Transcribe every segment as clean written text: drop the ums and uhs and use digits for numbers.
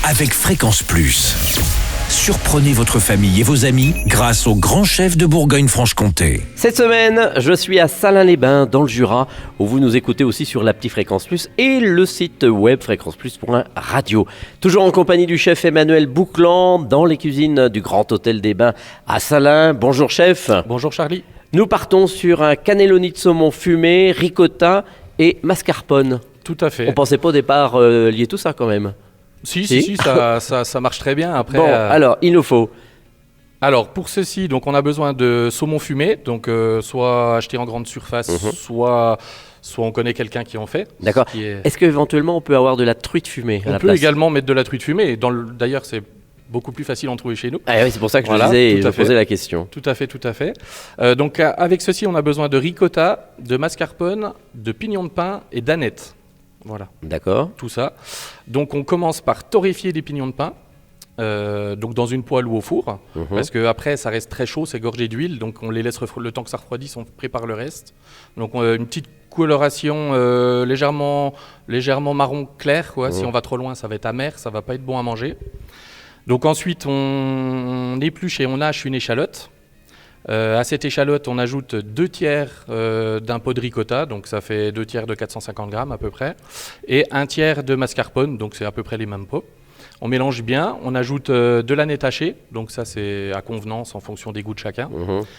avec Fréquence Plus. Surprenez votre famille et vos amis grâce au grand chef de Bourgogne-Franche-Comté. Cette semaine, je suis à Salins-les-Bains, dans le Jura, où vous nous écoutez aussi sur l'appli Fréquence Plus et le site web fréquenceplus.radio. Toujours en compagnie du chef Emmanuel Bouclan, dans les cuisines du Grand Hôtel des Bains à Salins. Bonjour chef. Bonjour Charlie. Nous partons sur un cannelloni de saumon fumé, ricotta et mascarpone. Tout à fait. On pensait pas au départ lier tout ça quand même. Si, ça marche très bien. Après, Bon, alors, il nous faut... Alors, pour ceci, donc, on a besoin de saumon fumé, donc soit acheté en grande surface, soit on connaît quelqu'un qui en fait. D'accord. Est-ce qu'éventuellement on peut avoir de la truite fumée à la On peut place ? également mettre de la truite fumée. D'ailleurs, c'est beaucoup plus facile à en trouver chez nous. Ah oui, c'est pour ça que Voilà, je posais la question. Tout à fait. Donc, avec ceci, on a besoin de ricotta, de mascarpone, de pignon de pain et d'aneth. Voilà. D'accord. Tout ça. Donc, on commence par torréfier des pignons de pain. Donc dans une poêle ou au four, parce que après ça reste très chaud, c'est gorgé d'huile, donc on les laisse le temps que ça refroidisse, on prépare le reste. Donc une petite coloration légèrement marron clair, quoi. Si on va trop loin, ça va être amer, ça va pas être bon à manger. Donc ensuite on épluche et on hache une échalote. À cette échalote, on ajoute 2 tiers d'un pot de ricotta, donc ça fait 2 tiers de 450 grammes à peu près, et 1 tiers de mascarpone, donc c'est à peu près les mêmes pots. On mélange bien, on ajoute de l'aneth hachée, donc ça c'est à convenance en fonction des goûts de chacun.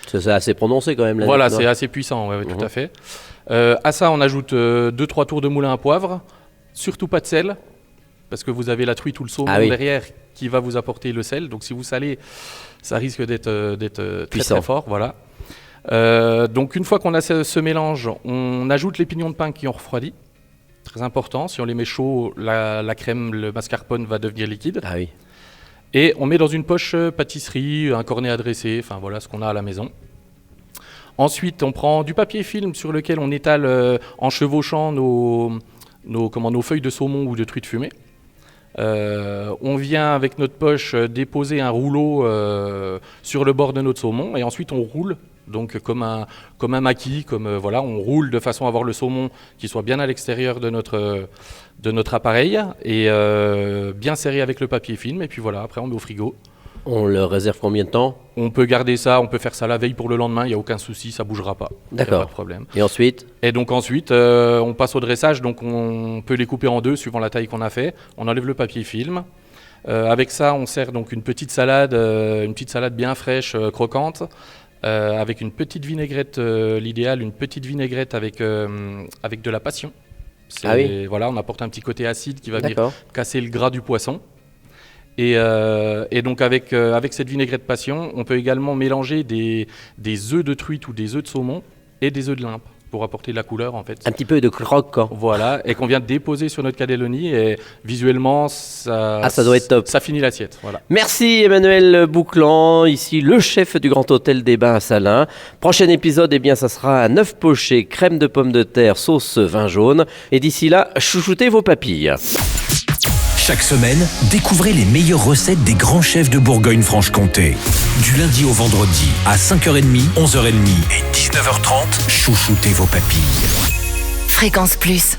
C'est assez prononcé quand même. Voilà, c'est assez puissant, ouais, tout à fait. À ça on ajoute 2-3 tours de moulin à poivre, surtout pas de sel, parce que vous avez la truite ou le saumon derrière qui va vous apporter le sel, donc si vous salez, ça risque d'être très, très fort. Voilà. Donc une fois qu'on a ce mélange, on ajoute les pignons de pain qui ont refroidi. Très important, si on les met chauds, la crème, le mascarpone va devenir liquide. Ah oui. Et on met dans une poche pâtisserie, un cornet à dresser, enfin voilà ce qu'on a à la maison. Ensuite, on prend du papier film sur lequel on étale en chevauchant nos feuilles de saumon ou de truite fumée. On vient avec notre poche déposer un rouleau sur le bord de notre saumon et ensuite on roule. Donc comme un maquis, voilà, on roule de façon à avoir le saumon qui soit bien à l'extérieur de notre appareil et bien serré avec le papier film. Et puis voilà, après on met au frigo. On le réserve combien de temps ? On peut garder ça, on peut faire ça la veille pour le lendemain, il n'y a aucun souci, ça ne bougera pas. D'accord. Pas de problème. Et ensuite ? Et donc ensuite, on passe au dressage, donc on peut les couper en deux suivant la taille qu'on a fait. On enlève le papier film. Avec ça, on sert donc une petite salade bien fraîche, croquante. Avec une petite vinaigrette, l'idéal, une petite vinaigrette avec de la passion. Voilà, on apporte un petit côté acide qui va venir casser le gras du poisson. Et donc avec cette vinaigrette passion, on peut également mélanger des œufs de truite ou des œufs de saumon et des œufs de limpe pour apporter de la couleur en fait. Un petit peu de croquant. Voilà, et qu'on vient de déposer sur notre cannelloni et visuellement ça doit être top. Ça finit l'assiette. Voilà. Merci Emmanuel Bouclan, ici le chef du Grand Hôtel des Bains à Salins. Prochain épisode, ça sera un œuf poché, crème de pommes de terre, sauce vin jaune. Et d'ici là, chouchoutez vos papilles. Chaque semaine, découvrez les meilleures recettes des grands chefs de Bourgogne-Franche-Comté. Du lundi au vendredi, à 5h30, 11h30 et 19h30, chouchoutez vos papilles. Fréquence Plus.